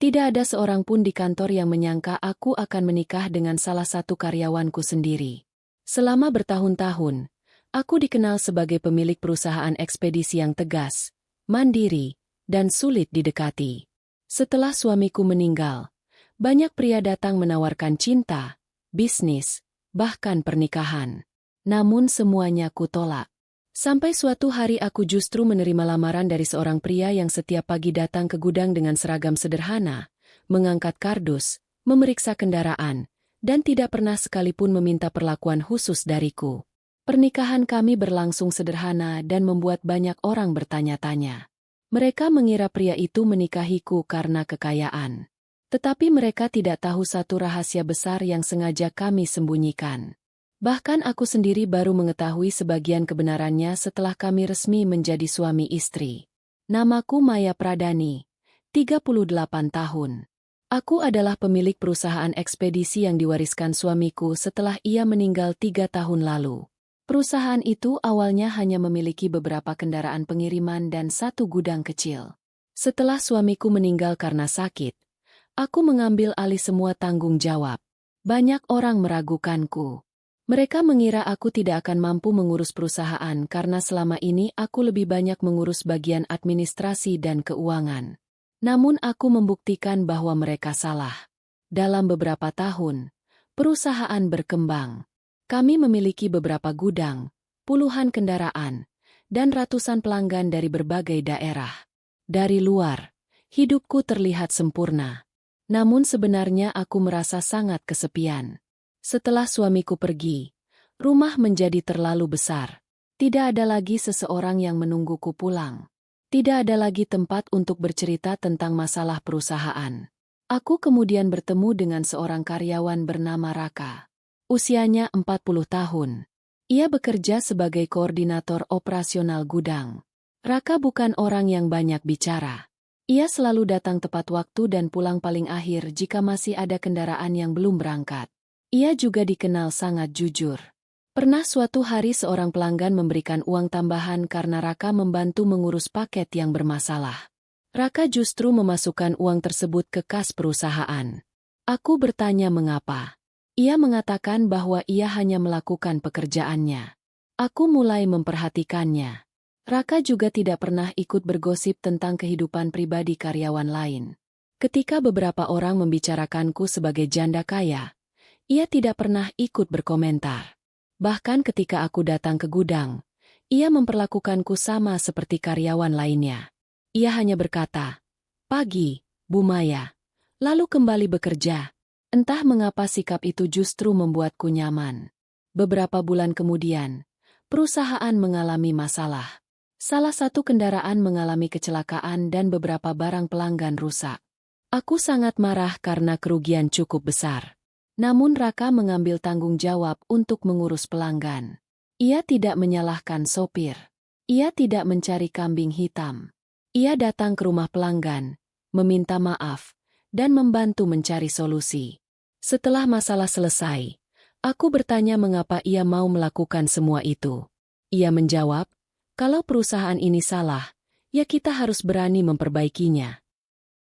Tidak ada seorang pun di kantor yang menyangka aku akan menikah dengan salah satu karyawanku sendiri. Selama bertahun-tahun, aku dikenal sebagai pemilik perusahaan ekspedisi yang tegas, mandiri, dan sulit didekati. Setelah suamiku meninggal, banyak pria datang menawarkan cinta, bisnis, bahkan pernikahan. Namun semuanya kutolak. Sampai suatu hari aku justru menerima lamaran dari seorang pria yang setiap pagi datang ke gudang dengan seragam sederhana, mengangkat kardus, memeriksa kendaraan, dan tidak pernah sekalipun meminta perlakuan khusus dariku. Pernikahan kami berlangsung sederhana dan membuat banyak orang bertanya-tanya. Mereka mengira pria itu menikahiku karena kekayaan. Tetapi mereka tidak tahu satu rahasia besar yang sengaja kami sembunyikan. Bahkan aku sendiri baru mengetahui sebagian kebenarannya setelah kami resmi menjadi suami istri. Namaku Maya Pradani, 38 tahun. Aku adalah pemilik perusahaan ekspedisi yang diwariskan suamiku setelah ia meninggal 3 tahun lalu. Perusahaan itu awalnya hanya memiliki beberapa kendaraan pengiriman dan satu gudang kecil. Setelah suamiku meninggal karena sakit, aku mengambil alih semua tanggung jawab. Banyak orang meragukanku. Mereka mengira aku tidak akan mampu mengurus perusahaan karena selama ini aku lebih banyak mengurus bagian administrasi dan keuangan. Namun aku membuktikan bahwa mereka salah. Dalam beberapa tahun, perusahaan berkembang. Kami memiliki beberapa gudang, puluhan kendaraan, dan ratusan pelanggan dari berbagai daerah. Dari luar, hidupku terlihat sempurna. Namun sebenarnya aku merasa sangat kesepian. Setelah suamiku pergi, rumah menjadi terlalu besar. Tidak ada lagi seseorang yang menungguku pulang. Tidak ada lagi tempat untuk bercerita tentang masalah perusahaan. Aku kemudian bertemu dengan seorang karyawan bernama Raka. Usianya 40 tahun. Ia bekerja sebagai koordinator operasional gudang. Raka bukan orang yang banyak bicara. Ia selalu datang tepat waktu dan pulang paling akhir jika masih ada kendaraan yang belum berangkat. Ia juga dikenal sangat jujur. Pernah suatu hari seorang pelanggan memberikan uang tambahan karena Raka membantu mengurus paket yang bermasalah. Raka justru memasukkan uang tersebut ke kas perusahaan. Aku bertanya mengapa. Ia mengatakan bahwa ia hanya melakukan pekerjaannya. Aku mulai memperhatikannya. Raka juga tidak pernah ikut bergosip tentang kehidupan pribadi karyawan lain. Ketika beberapa orang membicarakanku sebagai janda kaya, ia tidak pernah ikut berkomentar. Bahkan ketika aku datang ke gudang, ia memperlakukanku sama seperti karyawan lainnya. Ia hanya berkata, "Pagi, Bu Maya," lalu kembali bekerja. Entah mengapa sikap itu justru membuatku nyaman. Beberapa bulan kemudian, perusahaan mengalami masalah. Salah satu kendaraan mengalami kecelakaan dan beberapa barang pelanggan rusak. Aku sangat marah karena kerugian cukup besar. Namun Raka mengambil tanggung jawab untuk mengurus pelanggan. Ia tidak menyalahkan sopir. Ia tidak mencari kambing hitam. Ia datang ke rumah pelanggan, meminta maaf, dan membantu mencari solusi. Setelah masalah selesai, aku bertanya mengapa ia mau melakukan semua itu. Ia menjawab, "Kalau perusahaan ini salah, ya kita harus berani memperbaikinya."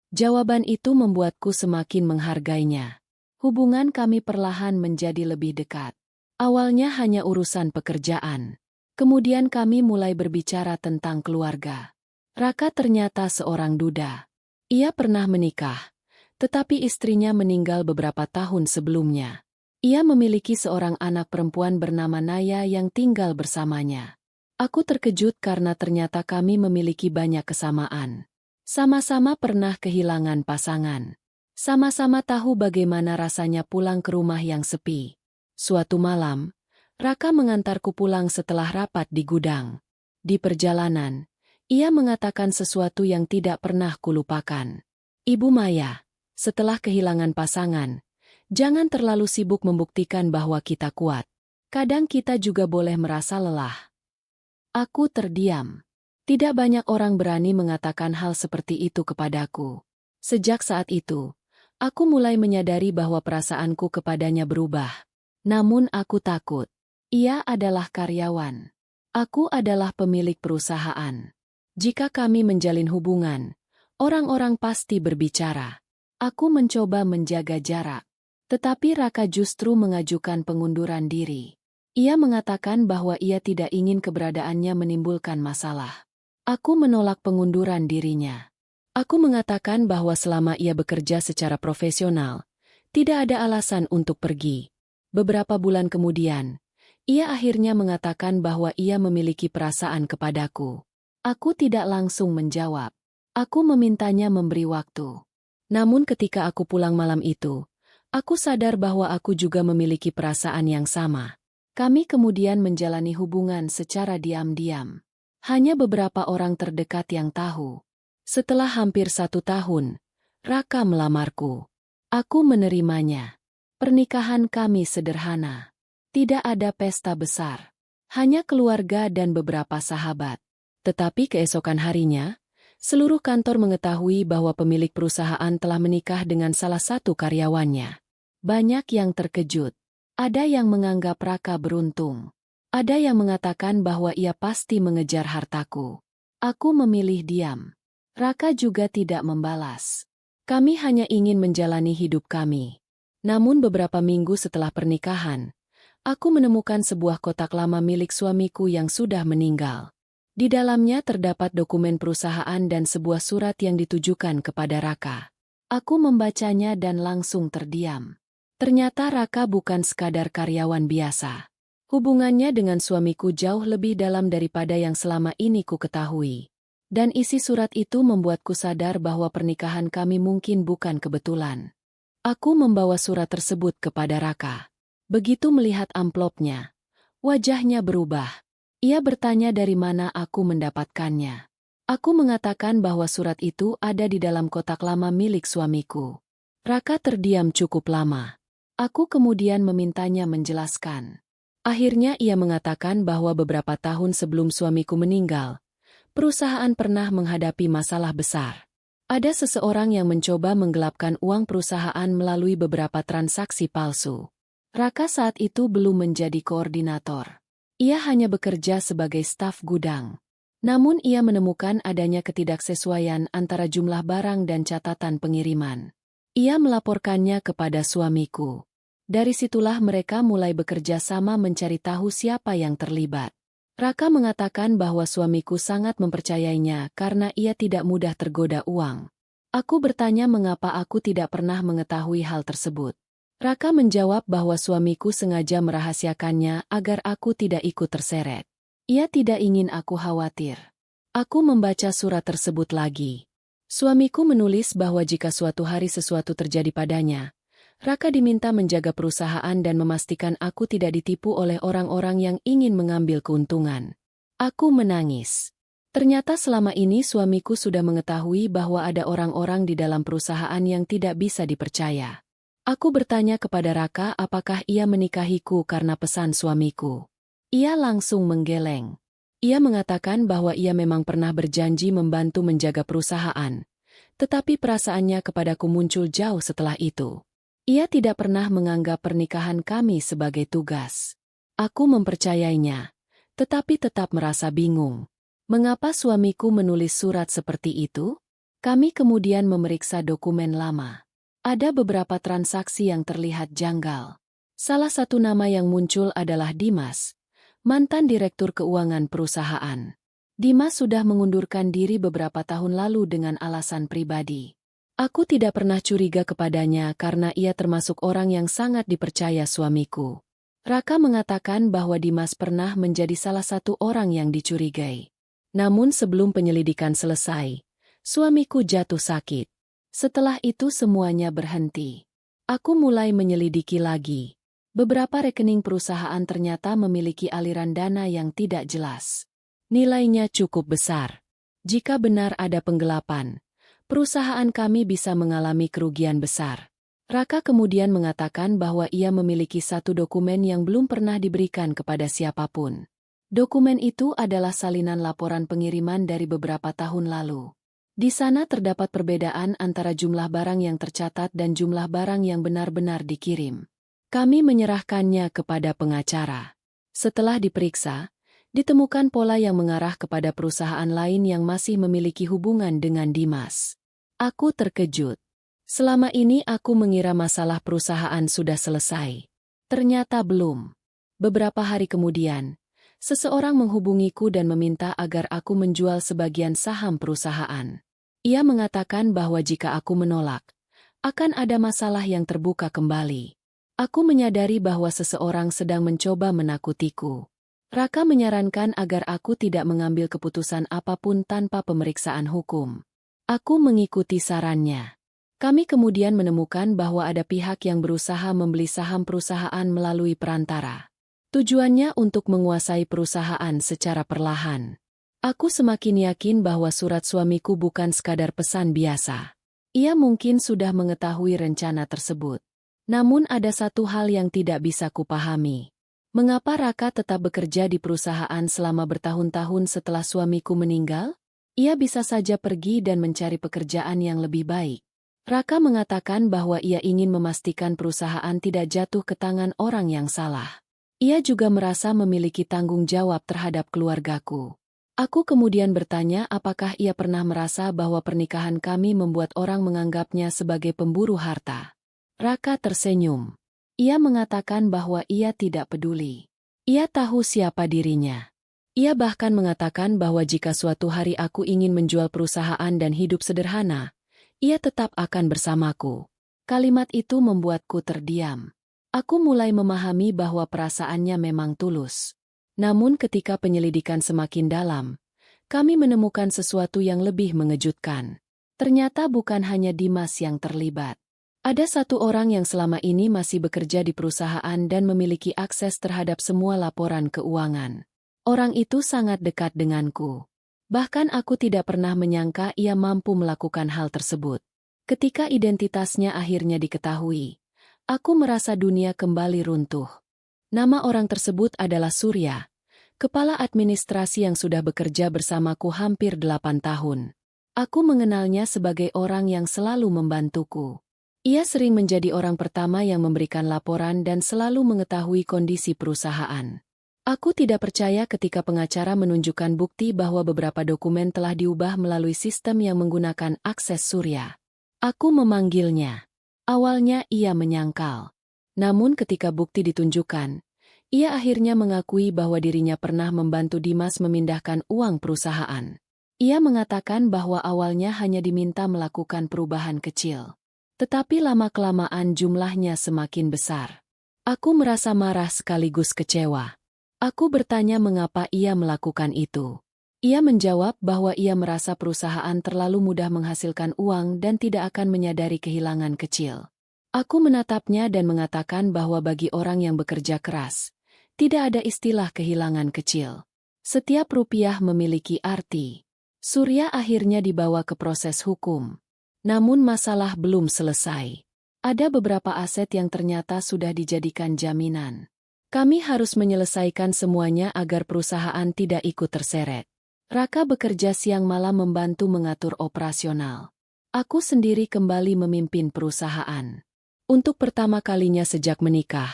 Jawaban itu membuatku semakin menghargainya. Hubungan kami perlahan menjadi lebih dekat. Awalnya hanya urusan pekerjaan. Kemudian kami mulai berbicara tentang keluarga. Raka ternyata seorang duda. Ia pernah menikah, tetapi istrinya meninggal beberapa tahun sebelumnya. Ia memiliki seorang anak perempuan bernama Naya yang tinggal bersamanya. Aku terkejut karena ternyata kami memiliki banyak kesamaan. Sama-sama pernah kehilangan pasangan. Sama-sama tahu bagaimana rasanya pulang ke rumah yang sepi. Suatu malam, Raka mengantarku pulang setelah rapat di gudang. Di perjalanan, ia mengatakan sesuatu yang tidak pernah kulupakan. "Ibu Maya, setelah kehilangan pasangan, jangan terlalu sibuk membuktikan bahwa kita kuat. Kadang kita juga boleh merasa lelah." Aku terdiam. Tidak banyak orang berani mengatakan hal seperti itu kepadaku. Sejak saat itu, aku mulai menyadari bahwa perasaanku kepadanya berubah. Namun aku takut. Ia adalah karyawan. Aku adalah pemilik perusahaan. Jika kami menjalin hubungan, orang-orang pasti berbicara. Aku mencoba menjaga jarak. Tetapi Raka justru mengajukan pengunduran diri. Ia mengatakan bahwa ia tidak ingin keberadaannya menimbulkan masalah. Aku menolak pengunduran dirinya. Aku mengatakan bahwa selama ia bekerja secara profesional, tidak ada alasan untuk pergi. Beberapa bulan kemudian, ia akhirnya mengatakan bahwa ia memiliki perasaan kepadaku. Aku tidak langsung menjawab. Aku memintanya memberi waktu. Namun ketika aku pulang malam itu, aku sadar bahwa aku juga memiliki perasaan yang sama. Kami kemudian menjalani hubungan secara diam-diam. Hanya beberapa orang terdekat yang tahu. Setelah hampir 1 tahun, Raka melamarku. Aku menerimanya. Pernikahan kami sederhana. Tidak ada pesta besar. Hanya keluarga dan beberapa sahabat. Tetapi keesokan harinya, seluruh kantor mengetahui bahwa pemilik perusahaan telah menikah dengan salah satu karyawannya. Banyak yang terkejut. Ada yang menganggap Raka beruntung. Ada yang mengatakan bahwa ia pasti mengejar hartaku. Aku memilih diam. Raka juga tidak membalas. Kami hanya ingin menjalani hidup kami. Namun beberapa minggu setelah pernikahan, aku menemukan sebuah kotak lama milik suamiku yang sudah meninggal. Di dalamnya terdapat dokumen perusahaan dan sebuah surat yang ditujukan kepada Raka. Aku membacanya dan langsung terdiam. Ternyata Raka bukan sekadar karyawan biasa. Hubungannya dengan suamiku jauh lebih dalam daripada yang selama ini ku ketahui. Dan isi surat itu membuatku sadar bahwa pernikahan kami mungkin bukan kebetulan. Aku membawa surat tersebut kepada Raka. Begitu melihat amplopnya, wajahnya berubah. Ia bertanya dari mana aku mendapatkannya. Aku mengatakan bahwa surat itu ada di dalam kotak lama milik suamiku. Raka terdiam cukup lama. Aku kemudian memintanya menjelaskan. Akhirnya ia mengatakan bahwa beberapa tahun sebelum suamiku meninggal, perusahaan pernah menghadapi masalah besar. Ada seseorang yang mencoba menggelapkan uang perusahaan melalui beberapa transaksi palsu. Raka saat itu belum menjadi koordinator. Ia hanya bekerja sebagai staf gudang. Namun ia menemukan adanya ketidaksesuaian antara jumlah barang dan catatan pengiriman. Ia melaporkannya kepada suamiku. Dari situlah mereka mulai bekerja sama mencari tahu siapa yang terlibat. Raka mengatakan bahwa suamiku sangat mempercayainya karena ia tidak mudah tergoda uang. Aku bertanya mengapa aku tidak pernah mengetahui hal tersebut. Raka menjawab bahwa suamiku sengaja merahasiakannya agar aku tidak ikut terseret. Ia tidak ingin aku khawatir. Aku membaca surat tersebut lagi. Suamiku menulis bahwa jika suatu hari sesuatu terjadi padanya, Raka diminta menjaga perusahaan dan memastikan aku tidak ditipu oleh orang-orang yang ingin mengambil keuntungan. Aku menangis. Ternyata selama ini suamiku sudah mengetahui bahwa ada orang-orang di dalam perusahaan yang tidak bisa dipercaya. Aku bertanya kepada Raka apakah ia menikahiku karena pesan suamiku. Ia langsung menggeleng. Ia mengatakan bahwa ia memang pernah berjanji membantu menjaga perusahaan, tetapi perasaannya kepadaku muncul jauh setelah itu. Ia tidak pernah menganggap pernikahan kami sebagai tugas. Aku mempercayainya, tetapi tetap merasa bingung. Mengapa suamiku menulis surat seperti itu? Kami kemudian memeriksa dokumen lama. Ada beberapa transaksi yang terlihat janggal. Salah satu nama yang muncul adalah Dimas, mantan direktur keuangan perusahaan. Dimas sudah mengundurkan diri beberapa tahun lalu dengan alasan pribadi. Aku tidak pernah curiga kepadanya karena ia termasuk orang yang sangat dipercaya suamiku. Raka mengatakan bahwa Dimas pernah menjadi salah satu orang yang dicurigai. Namun sebelum penyelidikan selesai, suamiku jatuh sakit. Setelah itu semuanya berhenti. Aku mulai menyelidiki lagi. Beberapa rekening perusahaan ternyata memiliki aliran dana yang tidak jelas. Nilainya cukup besar. Jika benar ada penggelapan, perusahaan kami bisa mengalami kerugian besar. Raka kemudian mengatakan bahwa ia memiliki satu dokumen yang belum pernah diberikan kepada siapapun. Dokumen itu adalah salinan laporan pengiriman dari beberapa tahun lalu. Di sana terdapat perbedaan antara jumlah barang yang tercatat dan jumlah barang yang benar-benar dikirim. Kami menyerahkannya kepada pengacara. Setelah diperiksa, ditemukan pola yang mengarah kepada perusahaan lain yang masih memiliki hubungan dengan Dimas. Aku terkejut. Selama ini aku mengira masalah perusahaan sudah selesai. Ternyata belum. Beberapa hari kemudian, seseorang menghubungiku dan meminta agar aku menjual sebagian saham perusahaan. Ia mengatakan bahwa jika aku menolak, akan ada masalah yang terbuka kembali. Aku menyadari bahwa seseorang sedang mencoba menakutiku. Raka menyarankan agar aku tidak mengambil keputusan apapun tanpa pemeriksaan hukum. Aku mengikuti sarannya. Kami kemudian menemukan bahwa ada pihak yang berusaha membeli saham perusahaan melalui perantara. Tujuannya untuk menguasai perusahaan secara perlahan. Aku semakin yakin bahwa surat suamiku bukan sekadar pesan biasa. Ia mungkin sudah mengetahui rencana tersebut. Namun ada satu hal yang tidak bisa kupahami. Mengapa Raka tetap bekerja di perusahaan selama bertahun-tahun setelah suamiku meninggal? Ia bisa saja pergi dan mencari pekerjaan yang lebih baik. Raka mengatakan bahwa ia ingin memastikan perusahaan tidak jatuh ke tangan orang yang salah. Ia juga merasa memiliki tanggung jawab terhadap keluargaku. Aku kemudian bertanya apakah ia pernah merasa bahwa pernikahan kami membuat orang menganggapnya sebagai pemburu harta. Raka tersenyum. Ia mengatakan bahwa ia tidak peduli. Ia tahu siapa dirinya. Ia bahkan mengatakan bahwa jika suatu hari aku ingin menjual perusahaan dan hidup sederhana, ia tetap akan bersamaku. Kalimat itu membuatku terdiam. Aku mulai memahami bahwa perasaannya memang tulus. Namun ketika penyelidikan semakin dalam, kami menemukan sesuatu yang lebih mengejutkan. Ternyata bukan hanya Dimas yang terlibat. Ada satu orang yang selama ini masih bekerja di perusahaan dan memiliki akses terhadap semua laporan keuangan. Orang itu sangat dekat denganku. Bahkan aku tidak pernah menyangka ia mampu melakukan hal tersebut. Ketika identitasnya akhirnya diketahui, aku merasa dunia kembali runtuh. Nama orang tersebut adalah Surya, kepala administrasi yang sudah bekerja bersamaku hampir 8 tahun. Aku mengenalnya sebagai orang yang selalu membantuku. Ia sering menjadi orang pertama yang memberikan laporan dan selalu mengetahui kondisi perusahaan. Aku tidak percaya ketika pengacara menunjukkan bukti bahwa beberapa dokumen telah diubah melalui sistem yang menggunakan akses Surya. Aku memanggilnya. Awalnya ia menyangkal. Namun ketika bukti ditunjukkan, ia akhirnya mengakui bahwa dirinya pernah membantu Dimas memindahkan uang perusahaan. Ia mengatakan bahwa awalnya hanya diminta melakukan perubahan kecil. Tetapi lama-kelamaan jumlahnya semakin besar. Aku merasa marah sekaligus kecewa. Aku bertanya mengapa ia melakukan itu. Ia menjawab bahwa ia merasa perusahaan terlalu mudah menghasilkan uang dan tidak akan menyadari kehilangan kecil. Aku menatapnya dan mengatakan bahwa bagi orang yang bekerja keras, tidak ada istilah kehilangan kecil. Setiap rupiah memiliki arti. Surya akhirnya dibawa ke proses hukum. Namun masalah belum selesai. Ada beberapa aset yang ternyata sudah dijadikan jaminan. Kami harus menyelesaikan semuanya agar perusahaan tidak ikut terseret. Raka bekerja siang malam membantu mengatur operasional. Aku sendiri kembali memimpin perusahaan. Untuk pertama kalinya sejak menikah,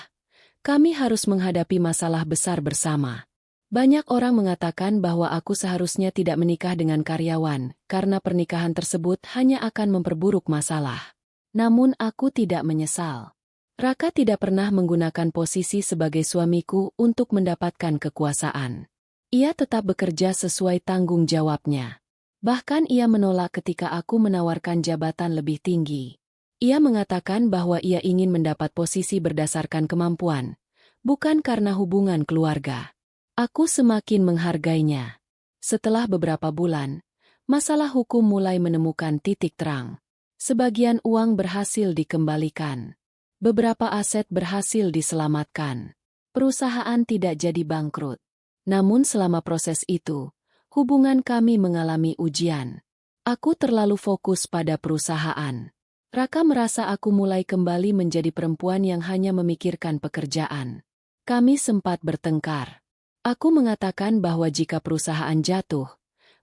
kami harus menghadapi masalah besar bersama. Banyak orang mengatakan bahwa aku seharusnya tidak menikah dengan karyawan, karena pernikahan tersebut hanya akan memperburuk masalah. Namun aku tidak menyesal. Raka tidak pernah menggunakan posisi sebagai suamiku untuk mendapatkan kekuasaan. Ia tetap bekerja sesuai tanggung jawabnya. Bahkan ia menolak ketika aku menawarkan jabatan lebih tinggi. Ia mengatakan bahwa ia ingin mendapat posisi berdasarkan kemampuan, bukan karena hubungan keluarga. Aku semakin menghargainya. Setelah beberapa bulan, masalah hukum mulai menemukan titik terang. Sebagian uang berhasil dikembalikan. Beberapa aset berhasil diselamatkan. Perusahaan tidak jadi bangkrut. Namun selama proses itu, hubungan kami mengalami ujian. Aku terlalu fokus pada perusahaan. Raka merasa aku mulai kembali menjadi perempuan yang hanya memikirkan pekerjaan. Kami sempat bertengkar. Aku mengatakan bahwa jika perusahaan jatuh,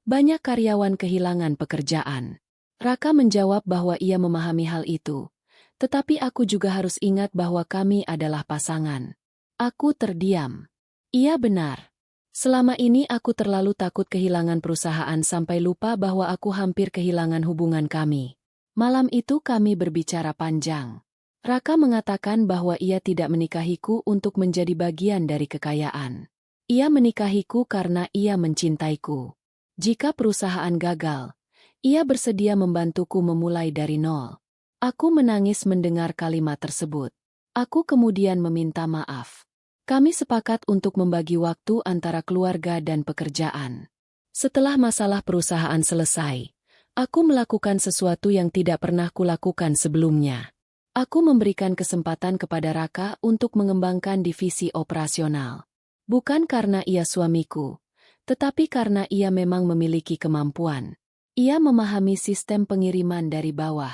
banyak karyawan kehilangan pekerjaan. Raka menjawab bahwa ia memahami hal itu. Tetapi aku juga harus ingat bahwa kami adalah pasangan. Aku terdiam. Ia benar. Selama ini aku terlalu takut kehilangan perusahaan sampai lupa bahwa aku hampir kehilangan hubungan kami. Malam itu kami berbicara panjang. Raka mengatakan bahwa ia tidak menikahiku untuk menjadi bagian dari kekayaan. Ia menikahiku karena ia mencintaiku. Jika perusahaan gagal, ia bersedia membantuku memulai dari nol. Aku menangis mendengar kalimat tersebut. Aku kemudian meminta maaf. Kami sepakat untuk membagi waktu antara keluarga dan pekerjaan. Setelah masalah perusahaan selesai, aku melakukan sesuatu yang tidak pernah kulakukan sebelumnya. Aku memberikan kesempatan kepada Raka untuk mengembangkan divisi operasional. Bukan karena ia suamiku, tetapi karena ia memang memiliki kemampuan. Ia memahami sistem pengiriman dari bawah.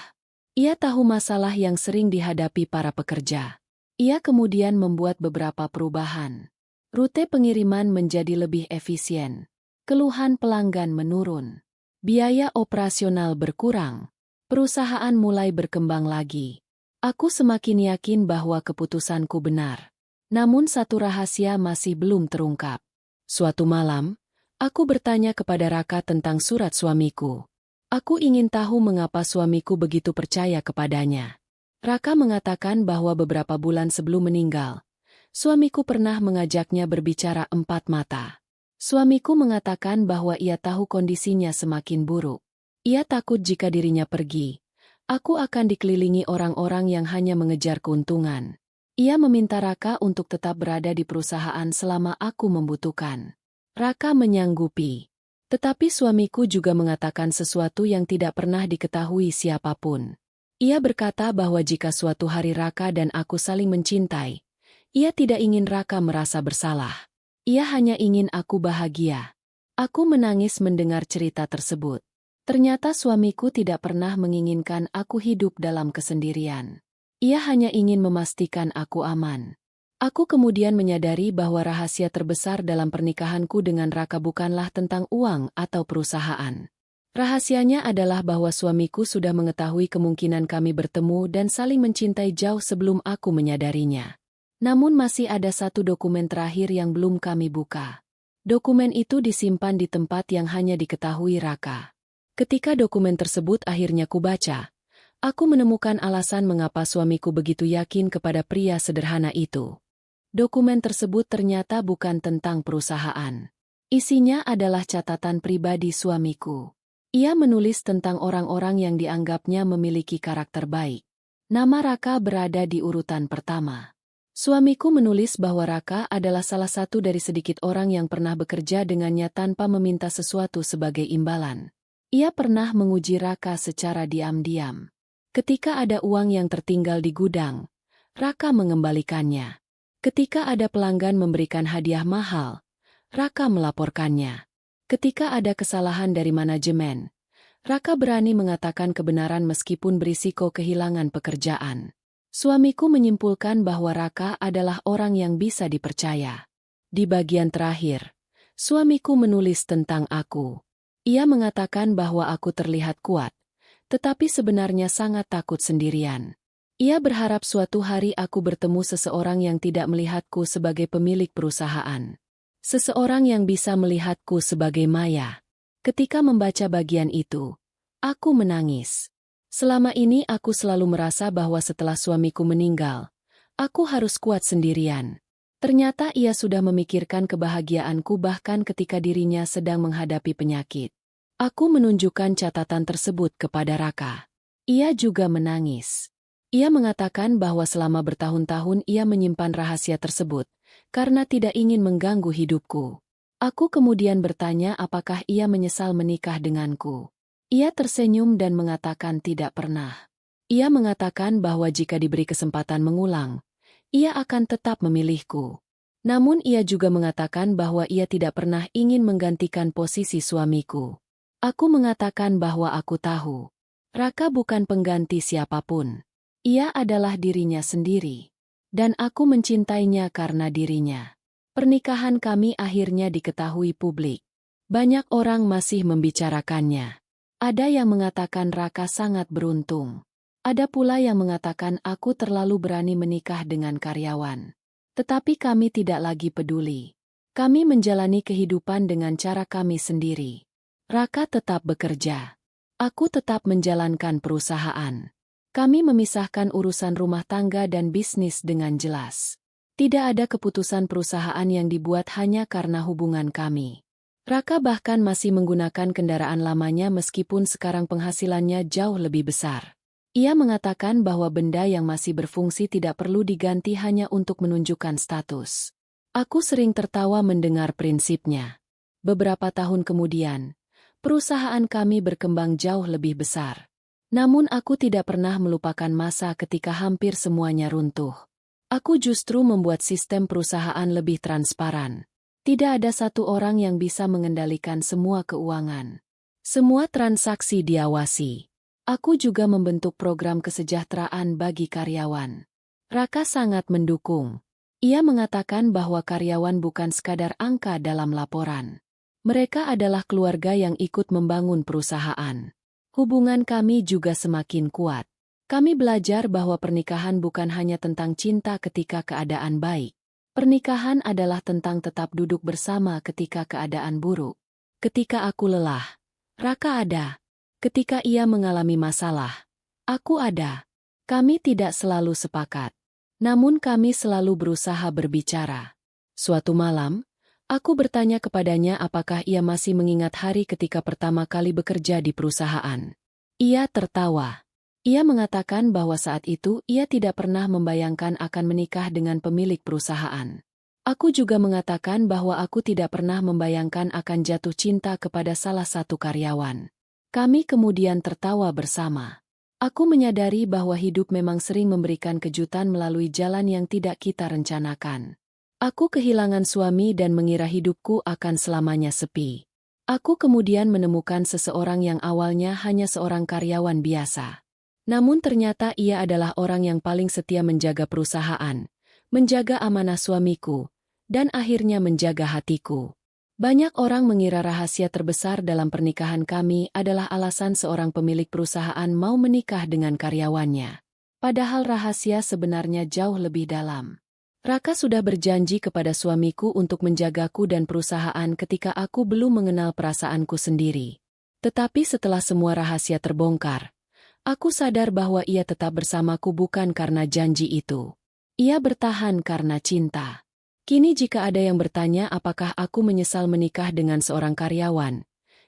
Ia tahu masalah yang sering dihadapi para pekerja. Ia kemudian membuat beberapa perubahan. Rute pengiriman menjadi lebih efisien. Keluhan pelanggan menurun. Biaya operasional berkurang. Perusahaan mulai berkembang lagi. Aku semakin yakin bahwa keputusanku benar. Namun satu rahasia masih belum terungkap. Suatu malam, aku bertanya kepada Raka tentang surat suamiku. Aku ingin tahu mengapa suamiku begitu percaya kepadanya. Raka mengatakan bahwa beberapa bulan sebelum meninggal, suamiku pernah mengajaknya berbicara empat mata. Suamiku mengatakan bahwa ia tahu kondisinya semakin buruk. Ia takut jika dirinya pergi, aku akan dikelilingi orang-orang yang hanya mengejar keuntungan. Ia meminta Raka untuk tetap berada di perusahaan selama aku membutuhkan. Raka menyanggupi. Tetapi suamiku juga mengatakan sesuatu yang tidak pernah diketahui siapapun. Ia berkata bahwa jika suatu hari Raka dan aku saling mencintai, ia tidak ingin Raka merasa bersalah. Ia hanya ingin aku bahagia. Aku menangis mendengar cerita tersebut. Ternyata suamiku tidak pernah menginginkan aku hidup dalam kesendirian. Ia hanya ingin memastikan aku aman. Aku kemudian menyadari bahwa rahasia terbesar dalam pernikahanku dengan Raka bukanlah tentang uang atau perusahaan. Rahasianya adalah bahwa suamiku sudah mengetahui kemungkinan kami bertemu dan saling mencintai jauh sebelum aku menyadarinya. Namun masih ada satu dokumen terakhir yang belum kami buka. Dokumen itu disimpan di tempat yang hanya diketahui Raka. Ketika dokumen tersebut akhirnya kubaca, aku menemukan alasan mengapa suamiku begitu yakin kepada pria sederhana itu. Dokumen tersebut ternyata bukan tentang perusahaan. Isinya adalah catatan pribadi suamiku. Ia menulis tentang orang-orang yang dianggapnya memiliki karakter baik. Nama Raka berada di urutan pertama. Suamiku menulis bahwa Raka adalah salah satu dari sedikit orang yang pernah bekerja dengannya tanpa meminta sesuatu sebagai imbalan. Ia pernah menguji Raka secara diam-diam. Ketika ada uang yang tertinggal di gudang, Raka mengembalikannya. Ketika ada pelanggan memberikan hadiah mahal, Raka melaporkannya. Ketika ada kesalahan dari manajemen, Raka berani mengatakan kebenaran meskipun berisiko kehilangan pekerjaan. Suamiku menyimpulkan bahwa Raka adalah orang yang bisa dipercaya. Di bagian terakhir, suamiku menulis tentang aku. Ia mengatakan bahwa aku terlihat kuat, tetapi sebenarnya sangat takut sendirian. Ia berharap suatu hari aku bertemu seseorang yang tidak melihatku sebagai pemilik perusahaan. Seseorang yang bisa melihatku sebagai Maya. Ketika membaca bagian itu, aku menangis. Selama ini aku selalu merasa bahwa setelah suamiku meninggal, aku harus kuat sendirian. Ternyata ia sudah memikirkan kebahagiaanku bahkan ketika dirinya sedang menghadapi penyakit. Aku menunjukkan catatan tersebut kepada Raka. Ia juga menangis. Ia mengatakan bahwa selama bertahun-tahun ia menyimpan rahasia tersebut, karena tidak ingin mengganggu hidupku. Aku kemudian bertanya apakah ia menyesal menikah denganku. Ia tersenyum dan mengatakan tidak pernah. Ia mengatakan bahwa jika diberi kesempatan mengulang, ia akan tetap memilihku. Namun ia juga mengatakan bahwa ia tidak pernah ingin menggantikan posisi suamiku. Aku mengatakan bahwa aku tahu. Raka bukan pengganti siapapun. Ia adalah dirinya sendiri. Dan aku mencintainya karena dirinya. Pernikahan kami akhirnya diketahui publik. Banyak orang masih membicarakannya. Ada yang mengatakan Raka sangat beruntung. Ada pula yang mengatakan aku terlalu berani menikah dengan karyawan. Tetapi kami tidak lagi peduli. Kami menjalani kehidupan dengan cara kami sendiri. Raka tetap bekerja. Aku tetap menjalankan perusahaan. Kami memisahkan urusan rumah tangga dan bisnis dengan jelas. Tidak ada keputusan perusahaan yang dibuat hanya karena hubungan kami. Raka bahkan masih menggunakan kendaraan lamanya meskipun sekarang penghasilannya jauh lebih besar. Ia mengatakan bahwa benda yang masih berfungsi tidak perlu diganti hanya untuk menunjukkan status. Aku sering tertawa mendengar prinsipnya. Beberapa tahun kemudian, perusahaan kami berkembang jauh lebih besar. Namun aku tidak pernah melupakan masa ketika hampir semuanya runtuh. Aku justru membuat sistem perusahaan lebih transparan. Tidak ada satu orang yang bisa mengendalikan semua keuangan. Semua transaksi diawasi. Aku juga membentuk program kesejahteraan bagi karyawan. Raka sangat mendukung. Ia mengatakan bahwa karyawan bukan sekadar angka dalam laporan. Mereka adalah keluarga yang ikut membangun perusahaan. Hubungan kami juga semakin kuat. Kami belajar bahwa pernikahan bukan hanya tentang cinta ketika keadaan baik. Pernikahan adalah tentang tetap duduk bersama ketika keadaan buruk. Ketika aku lelah, Raka ada. Ketika ia mengalami masalah, aku ada. Kami tidak selalu sepakat. Namun kami selalu berusaha berbicara. Suatu malam, aku bertanya kepadanya apakah ia masih mengingat hari ketika pertama kali bekerja di perusahaan. Ia tertawa. Ia mengatakan bahwa saat itu ia tidak pernah membayangkan akan menikah dengan pemilik perusahaan. Aku juga mengatakan bahwa aku tidak pernah membayangkan akan jatuh cinta kepada salah satu karyawan. Kami kemudian tertawa bersama. Aku menyadari bahwa hidup memang sering memberikan kejutan melalui jalan yang tidak kita rencanakan. Aku kehilangan suami dan mengira hidupku akan selamanya sepi. Aku kemudian menemukan seseorang yang awalnya hanya seorang karyawan biasa. Namun ternyata ia adalah orang yang paling setia menjaga perusahaan, menjaga amanah suamiku, dan akhirnya menjaga hatiku. Banyak orang mengira rahasia terbesar dalam pernikahan kami adalah alasan seorang pemilik perusahaan mau menikah dengan karyawannya. Padahal rahasia sebenarnya jauh lebih dalam. Raka sudah berjanji kepada suamiku untuk menjagaku dan perusahaan ketika aku belum mengenal perasaanku sendiri. Tetapi setelah semua rahasia terbongkar, aku sadar bahwa ia tetap bersamaku bukan karena janji itu. Ia bertahan karena cinta. Kini jika ada yang bertanya apakah aku menyesal menikah dengan seorang karyawan,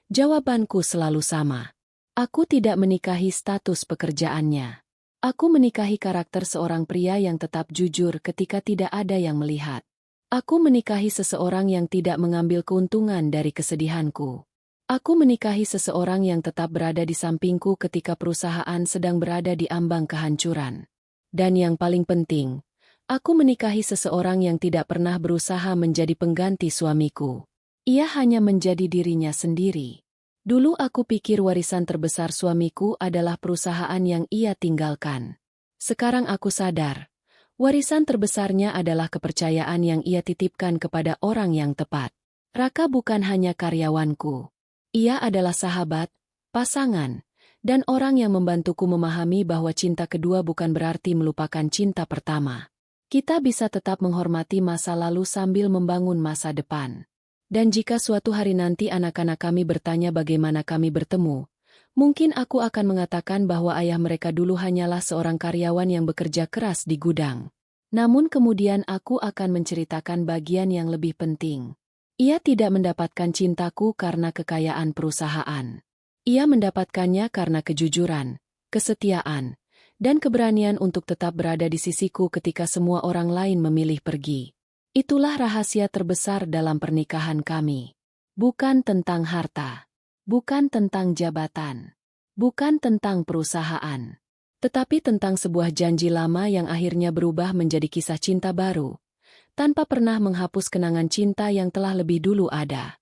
jawabanku selalu sama. Aku tidak menikahi status pekerjaannya. Aku menikahi karakter seorang pria yang tetap jujur ketika tidak ada yang melihat. Aku menikahi seseorang yang tidak mengambil keuntungan dari kesedihanku. Aku menikahi seseorang yang tetap berada di sampingku ketika perusahaan sedang berada di ambang kehancuran. Dan yang paling penting, aku menikahi seseorang yang tidak pernah berusaha menjadi pengganti suamiku. Ia hanya menjadi dirinya sendiri. Dulu aku pikir warisan terbesar suamiku adalah perusahaan yang ia tinggalkan. Sekarang aku sadar, warisan terbesarnya adalah kepercayaan yang ia titipkan kepada orang yang tepat. Raka bukan hanya karyawanku. Ia adalah sahabat, pasangan, dan orang yang membantuku memahami bahwa cinta kedua bukan berarti melupakan cinta pertama. Kita bisa tetap menghormati masa lalu sambil membangun masa depan. Dan jika suatu hari nanti anak-anak kami bertanya bagaimana kami bertemu, mungkin aku akan mengatakan bahwa ayah mereka dulu hanyalah seorang karyawan yang bekerja keras di gudang. Namun kemudian aku akan menceritakan bagian yang lebih penting. Ia tidak mendapatkan cintaku karena kekayaan perusahaan. Ia mendapatkannya karena kejujuran, kesetiaan, dan keberanian untuk tetap berada di sisiku ketika semua orang lain memilih pergi. Itulah rahasia terbesar dalam pernikahan kami. Bukan tentang harta, bukan tentang jabatan, bukan tentang perusahaan, tetapi tentang sebuah janji lama yang akhirnya berubah menjadi kisah cinta baru, tanpa pernah menghapus kenangan cinta yang telah lebih dulu ada.